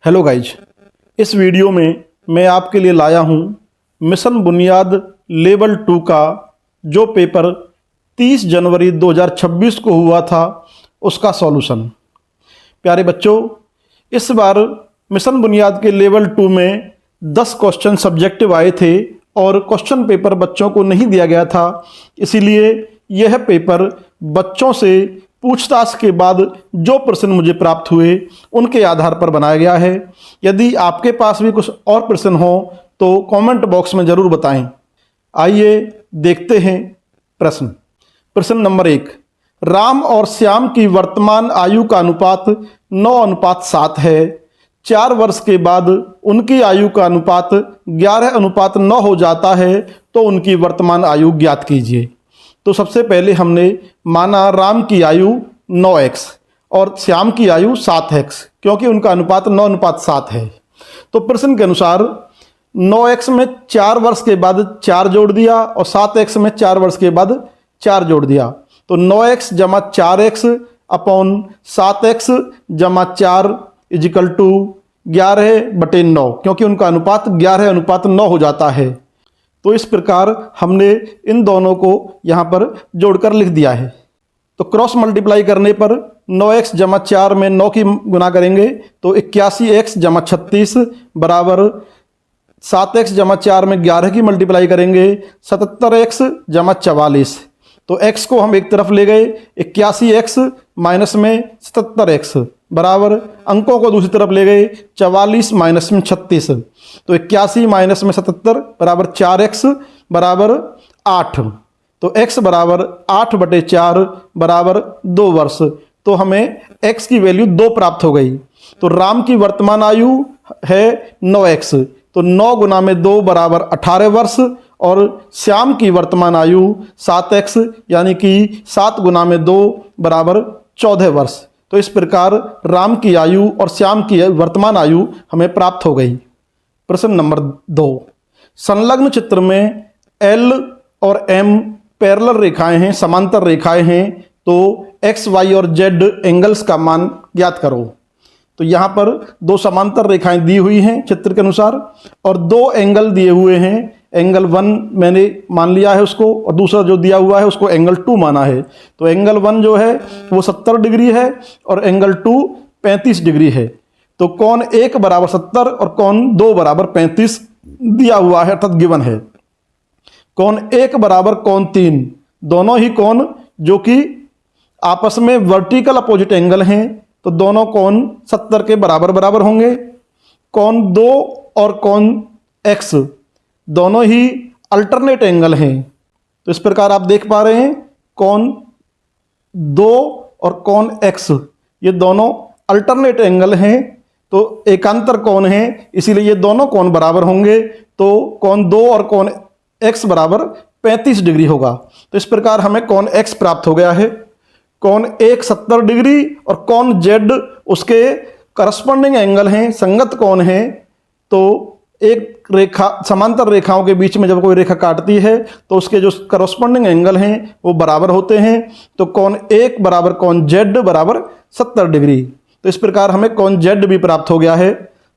Hello guys, इस video में मैं आपके लिए लाया हूँ मिशन बुनियाद लेवल 2 का जो पेपर 30 जनवरी 2026 को हुआ था उसका सॉल्यूशन। प्यारे बच्चों, इस बार मिशन बुनियाद के लेवल 2 में 10 क्वेश्चन सब्जेक्टिव आए थे और क्वेश्चन पेपर बच्चों को नहीं दिया गया था, इसीलिए यह पेपर बच्चों से पूछताछ के बाद जो प्रश्न मुझे प्राप्त हुए उनके आधार पर बनाया गया है। यदि आपके पास भी कुछ और प्रश्न हो तो कमेंट बॉक्स में ज़रूर बताएं। आइए देखते हैं प्रश्न नंबर 1। राम और श्याम की वर्तमान आयु का अनुपात 9:7 है। 4 वर्ष के बाद उनकी आयु का अनुपात 11:9 हो जाता है, तो उनकी वर्तमान आयु ज्ञात कीजिए। तो सबसे पहले हमने माना राम की आयु 9x और श्याम की आयु 7x, क्योंकि उनका अनुपात 9:7 है। तो प्रश्न के अनुसार 9x में 4 वर्ष के बाद 4 जोड़ दिया और 7x में 4 वर्ष के बाद 4 जोड़ दिया, तो 9x जमा 4x अपॉन 7x जमा 4 इजिकल टू 11/9, क्योंकि उनका अनुपात 11:9 हो जाता है। तो इस प्रकार हमने इन दोनों को यहाँ पर जोड़कर लिख दिया है। तो क्रॉस मल्टीप्लाई करने पर 9x जमा 4 में 9 की गुना करेंगे तो 81x जमा 36 बराबर 7x जमा 4 में 11 की मल्टीप्लाई करेंगे 77x जमा 44। तो x को हम एक तरफ ले गए, 81x माइनस में 77x बराबर अंकों को दूसरी तरफ ले गए, 44 माइनस में 36। तो 81 माइनस में 77 बराबर 4x बराबर 8। तो x बराबर 8/4 बराबर 2 वर्ष। तो हमें x की वैल्यू 2 प्राप्त हो गई। तो राम की वर्तमान आयु है 9x, तो 9 गुना में 2 बराबर 18 वर्ष, और श्याम की वर्तमान आयु 7x यानी कि 7 गुना में 2 बराबर 14 वर्ष। तो इस प्रकार राम की आयु और श्याम की वर्तमान आयु हमें प्राप्त हो गई। प्रश्न नंबर 2। संलग्न चित्र में L और M पैरेलल रेखाएं हैं, समांतर रेखाएं हैं, तो X, Y और Z एंगल्स का मान ज्ञात करो। तो यहाँ पर 2 समांतर रेखाएं दी हुई हैं चित्र के अनुसार और 2 एंगल दिए हुए हैं। एंगल 1 मैंने मान लिया है उसको, और दूसरा जो दिया हुआ है उसको एंगल 2 माना है। तो एंगल 1 जो है वो 70 डिग्री है और एंगल 2 35 डिग्री है। तो कोण 1 बराबर 70 और कोण 2 बराबर 35 दिया हुआ है, अर्थात गिवन है। कोण 1 बराबर कोण 3, दोनों ही कोण जो कि आपस में वर्टिकल अपोजिट एंगल हैं, तो दोनों कोण 70 के बराबर बराबर होंगे। कोण 2 और कोण x दोनों ही अल्टरनेट एंगल हैं। तो इस प्रकार आप देख पा रहे हैं कोण 2 और कोण x ये दोनों अल्टरनेट एंगल हैं, तो एकांतर कोण हैं, इसीलिए ये दोनों कोण बराबर होंगे। तो कोण 2 और कोण x बराबर 35 डिग्री होगा। तो इस प्रकार हमें कोण x प्राप्त हो गया है। कोण 1 70 डिग्री और कोण z उसके करस्पॉन्डिंग एंगल हैं, संगत कोण हैं। तो एक रेखा, समांतर रेखाओं के बीच में जब कोई रेखा काटती है तो उसके जो करस्पॉन्डिंग एंगल हैं वो बराबर होते हैं। तो कोण 1 बराबर कोण z बराबर 70 डिग्री। तो इस प्रकार हमें कोण z भी प्राप्त हो गया है।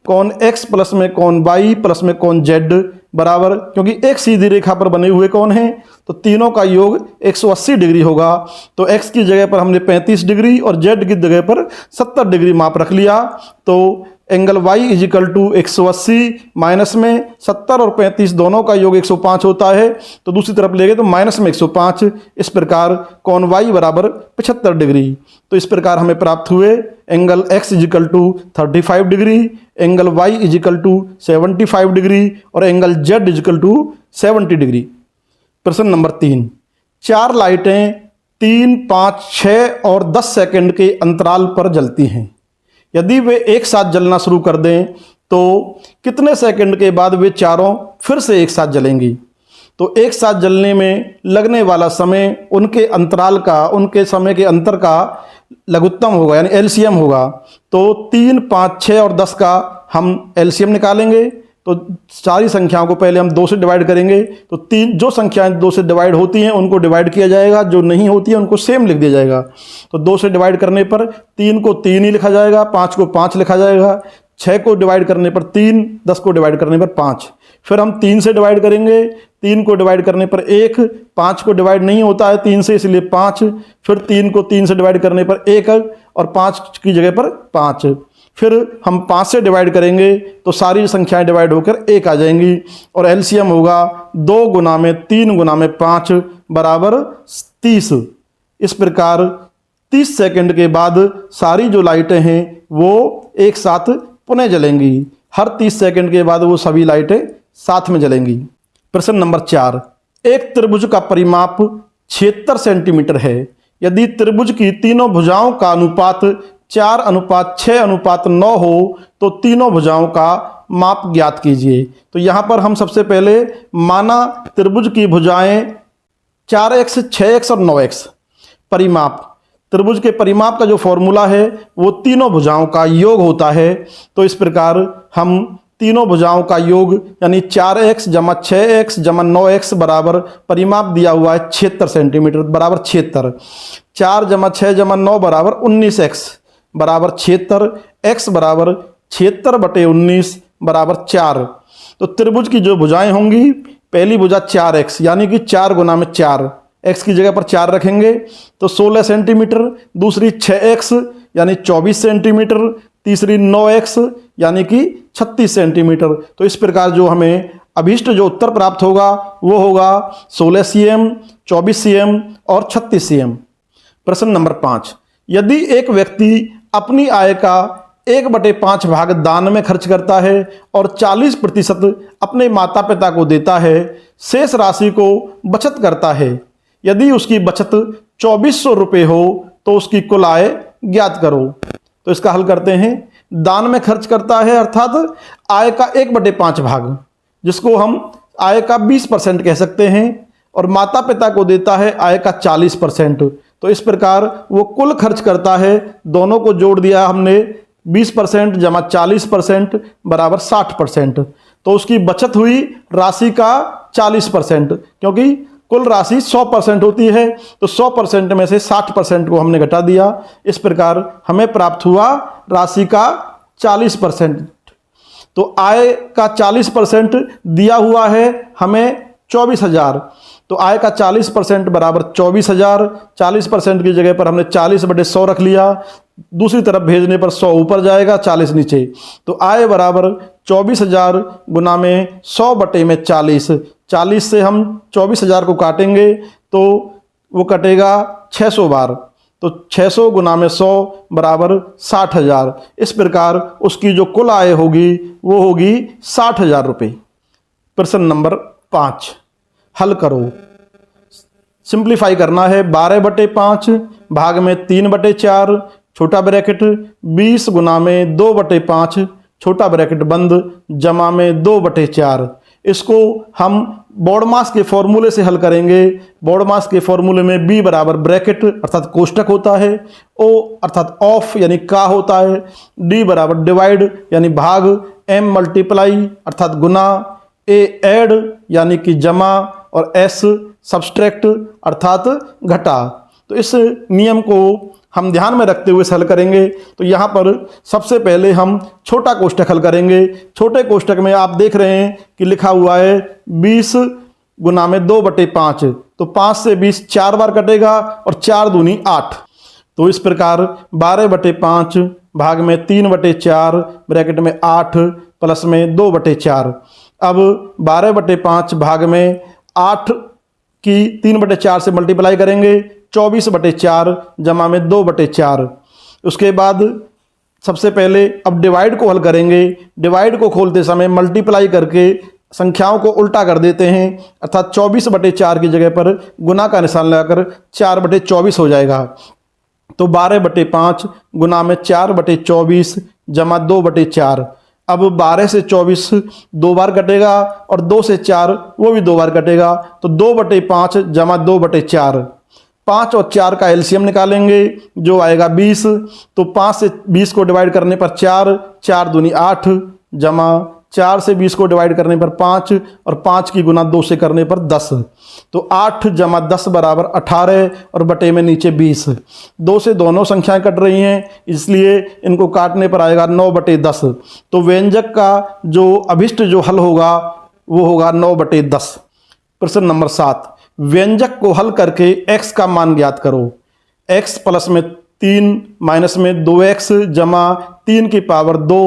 कोण x प्लस में कोण y प्लस में कोण z बराबर, क्योंकि एक सीधी रेखा पर बने हुए कोण हैं तो तीनों का योग 180 डिग्री होगा। तो x की जगह पर हमने 35 डिग्री और z की जगह पर 70 डिग्री माप रख लिया। तो angle y is equal to 180 minus में 70 और 35 दोनों का योग 105 होता है, तो दूसरी तरफ ले गए तो माइनस में 105। इस प्रकार कोण y बराबर 75 डिग्री। तो इस प्रकार हमें प्राप्त हुए angle x is equal to 35 degree, angle y is equal to 75 degree और angle z is equal to 70 degree. प्रश्न नंबर 3। 4 लाइटें 3, 5, 6 और 10 सेकंड के अंतराल पर जलती हैं। यदि वे एक साथ जलना शुरू कर दें तो कितने सेकंड के बाद वे चारों फिर से एक साथ जलेंगी। तो एक साथ जलने में लगने वाला समय उनके अंतराल का, उनके समय के अंतर का लघुत्तम होगा, यानी एलसीएम होगा। तो 3, 5, 6 और 10 का हम एलसीएम निकालेंगे। तो सारी संख्याओं को पहले हम 2 से डिवाइड करेंगे। तो 3 जो संख्याएं 2 से डिवाइड होती हैं उनको डिवाइड किया जाएगा, जो नहीं होती है उनको सेम लिख दिया जाएगा। तो 2 से डिवाइड करने पर 3 को 3 ही लिखा जाएगा, 5 को 5 लिखा जाएगा, 6 को डिवाइड करने पर 3, 10 को डिवाइड करने पर 5। फिर हम 3 से डिवाइड करेंगे, 3 को डिवाइड करने पर 1, 5 को डिवाइड नहीं होता है 3 से, इसलिए 5। फिर 3 को 3 से डिवाइड करने पर 1 और 5 की जगह पर 5। फिर हम 5 से डिवाइड करेंगे तो सारी संख्याएं डिवाइड होकर 1 आ जाएंगी और एलसीएम होगा 2 गुना में 3 गुना में 5 बराबर 30। इस प्रकार 30 सेकंड के बाद सारी जो लाइटें हैं वो एक साथ पुनः जलेंगी। हर 30 सेकंड के बाद वो सभी लाइटें साथ में जलेंगी। प्रश्न नंबर 4, एक त्रिभुज का परिमाप 76 सेंटीमीटर है। यदि त्रिभुज की तीनों भुजाओं का अनुपात 4:6:9 हो तो तीनों भुजाओं का माप ज्ञात कीजिए। तो यहाँ पर हम सबसे पहले माना त्रिभुज की भुजाएं 4x, 6x और 9x। परिमाप, त्रिभुज के परिमाप का जो फॉर्मूला है वो तीनों भुजाओं का योग होता है। तो इस प्रकार हम तीनों भुजाओं का योग यानी 4x जमा 6x जमा 9x बराबर परिमाप दिया हुआ है 76 सेंटीमीटर बराबर 76। 4 जमा 6 जमा 9 बराबर 19x बराबर 76, x बराबर 76/19 बराबर 4। तो त्रिभुज की जो भुजाएं होंगी, पहली भुजा 4x यानी कि 4 गुना में 4, x की जगह पर 4 रखेंगे तो 16 सेंटीमीटर। दूसरी 6x यानी 24 सेंटीमीटर। तीसरी 9x यानी कि 36 सेंटीमीटर। तो इस प्रकार जो हमें अभीष्ट जो उत्तर प्राप्त होगा वो होगा 16 cm, 24 cm और 36 cm। प्रश्न नंबर 5, यदि एक व्यक्ति अपनी आय का 1/5 भाग दान में खर्च करता है और 40% अपने माता पिता को देता है, शेष राशि को बचत करता है। यदि उसकी बचत 2400 रुपये हो तो उसकी कुल आय ज्ञात करो। तो इसका हल करते हैं। दान में खर्च करता है अर्थात आय का 1/5 भाग, जिसको हम आय का 20% कह सकते हैं, और माता पिता को देता है आय का 40%। तो इस प्रकार वो कुल खर्च करता है, दोनों को जोड़ दिया हमने, 20% जमा 40% बराबर 60%। तो उसकी बचत हुई राशि का 40%, क्योंकि कुल राशि 100% होती है, तो 100% में से 60% को हमने घटा दिया। इस प्रकार हमें प्राप्त हुआ राशि का 40%। तो आय का 40% दिया हुआ है हमें 24,000। तो आय का 40% बराबर 24,000। 40% की जगह पर हमने 40/100 रख लिया। दूसरी तरफ भेजने पर 100 ऊपर जाएगा, 40 नीचे। तो आय बराबर 24,000 गुना में 100/40। 40 से हम 24,000 को काटेंगे तो वो कटेगा 600 बार। तो 600 गुना में 100 बराबर 60,000। इस प्रकार उसकी जो कुल आय होगी वो होगी 60,000 रुपये। प्रश्न नंबर 5, हल करो। सिंप्लीफाई करना है। 12/5 भाग में 3/4 छोटा ब्रैकेट 20 गुना में 2/5 छोटा ब्रैकेट बंद जमा में 2/4। इसको हम बॉडमास के फॉर्मूले से हल करेंगे। बॉडमास के फॉर्मूले में b बराबर ब्रैकेट अर्थात कोष्टक होता है, o अर्थात ऑफ यानी का होता है, d बराबर डिवाइड यानी भाग, m मल्टीप्लाई अर्थात गुना, a ऐड यानी कि जमा और s सब्सट्रैक्ट अर्थात घटा। तो इस नियम को हम ध्यान में रखते हुए हल करेंगे। तो यहाँ पर सबसे पहले हम छोटा कोष्टक हल करेंगे। छोटे कोष्टक में आप देख रहे हैं कि लिखा हुआ है 20 गुना में 2/5। तो 5 से 20 4 बार कटेगा और 4 दूनी 8। तो इस प्रकार 12/5 भाग में 3/4 ब्रैकेट में 8 प्लस में 2/4। अब 12/5 भाग में 8 की 3/4 से मल्टीप्लाई करेंगे, 24/4 जमा में 2/4। उसके बाद सबसे पहले अब डिवाइड को हल करेंगे। डिवाइड को खोलते समय मल्टीप्लाई करके संख्याओं को उल्टा कर देते हैं, अर्थात 24/4 की जगह पर गुना का निशान लगाकर 4/24 हो जाएगा। तो 12/5 गुना में 4/24 जमा 2/4। अब 12 से 24 2 बार कटेगा और 2 से 4 वो भी 2 बार कटेगा। तो 2/5 जमा 2/4। 5 और 4 का एलसीएम निकालेंगे जो आएगा 20। तो 5 से 20 को डिवाइड करने पर 4, 4 दूनी 8 जमा 4 से 20 को डिवाइड करने पर 5 और 5 की गुना 2 से करने पर 10। तो 8 जमा 10 बराबर 18 और बटे में नीचे 20। 2 से दोनों संख्याएं कट रही हैं, इसलिए इनको काटने पर आएगा 9 बटे 10। तो व्यंजक का जो अभिष्ट जो हल होगा वो होगा 9 बटे 10। प्रश्न नंबर 7, व्यंजक को हल करके x का मान ज्ञात करो। x प्लस में 3 माइनस में 2x जमा 3 की पावर 2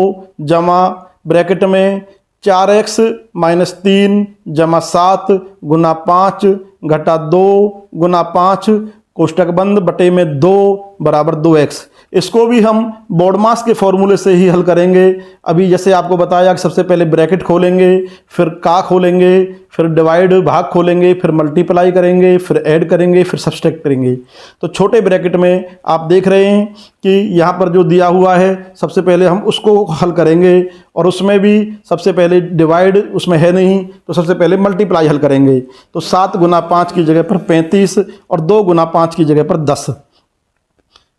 जमा ब्रैकेट में 4x माइनस 3 जमा 7 गुना 5 घटा 2 गुना 5 कोष्टक बंद बटे में 2 बराबर 2x। इसको भी हम बोर्डमास के फॉर्मूले से ही हल करेंगे। अभी जैसे आपको बताया कि सबसे पहले ब्रैकेट खोलेंगे, फिर का खोलेंगे, फिर डिवाइड भाग खोलेंगे, फिर मल्टीप्लाई करेंगे, फिर ऐड करेंगे, फिर सब्सट्रैक्ट करेंगे। तो छोटे ब्रैकेट में आप देख रहे हैं कि यहाँ पर जो दिया हुआ है सबसे पहले हम उसको हल करेंगे, और उसमें भी सबसे पहले डिवाइड उसमें है नहीं तो सबसे पहले मल्टीप्लाई हल करेंगे। तो 7 गुना 5 की जगह पर 35 और 2 गुना 5 की जगह पर 10।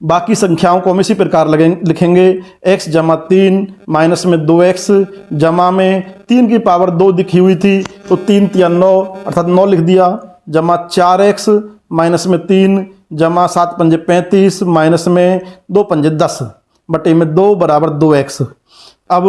बाकी संख्याओं को हम इसी प्रकार लिखेंगे। x जमा 3 माइनस में 2x जमा में 3 की पावर 2 दिखी हुई थी तो 3 तिया 9 अर्थात 9 लिख दिया, जमा 4x माइनस में 3 जमा 7 पंजे 35 माइनस में 2 पंजे 10 बटे में 2 बराबर 2x। अब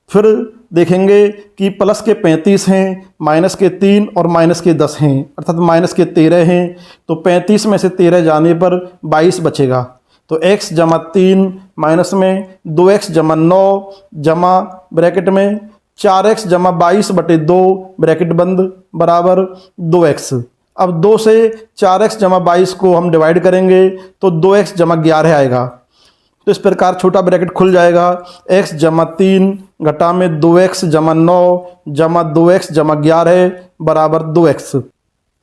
फिर देखेंगे कि प्लस के 35 हैं, माइनस के 3 और माइनस के 10 हैं अर्थात माइनस के 13 हैं। तो 35 में से 13 जाने पर 22 बचेगा। तो x जमा 3 माइनस में 2x जमा 9 जमा ब्रैकेट में 4x जमा 22 बटे 2 ब्रैकेट बंद बराबर 2x। अब 2 से 4x जमा 22 को हम डिवाइड करेंगे तो 2x जमा 11 आएगा। तो इस प्रकार छोटा ब्रैकेट खुल जाएगा। x जमा 3 घटा में 2x जमा 9 जमा 2x जमा 11 बराबर 2x।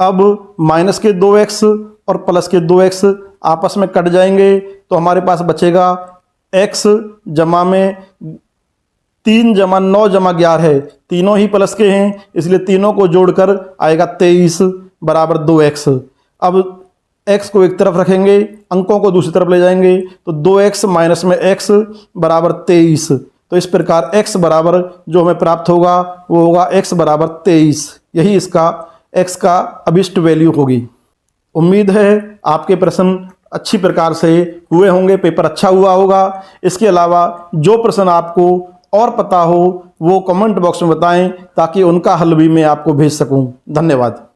अब माइनस के 2x और प्लस के 2x आपस में कट जाएंगे तो हमारे पास बचेगा x जमा में 3 जमा 9 जमा 11, तीनों ही प्लस के हैं इसलिए तीनों को जोड़कर आएगा 23 बराबर 2x। अब x को एक तरफ रखेंगे, अंकों को दूसरी तरफ ले जाएंगे तो 2x माइनस में x बराबर 23। तो इस प्रकार x बराबर जो हमें प्राप्त होगा वो होगा x बराबर 23। यही इसका x का अभिष्ट वैल्यू होगी। उम्मीद है आपके प्रश्न अच्छी प्रकार से हुए होंगे, पेपर अच्छा हुआ होगा। इसके अलावा जो प्रश्न आपको और पता हो वो कमेंट बॉक्स में बताएं ताकि उनका हल भी मैं आपको भेज सकूं। धन्यवाद।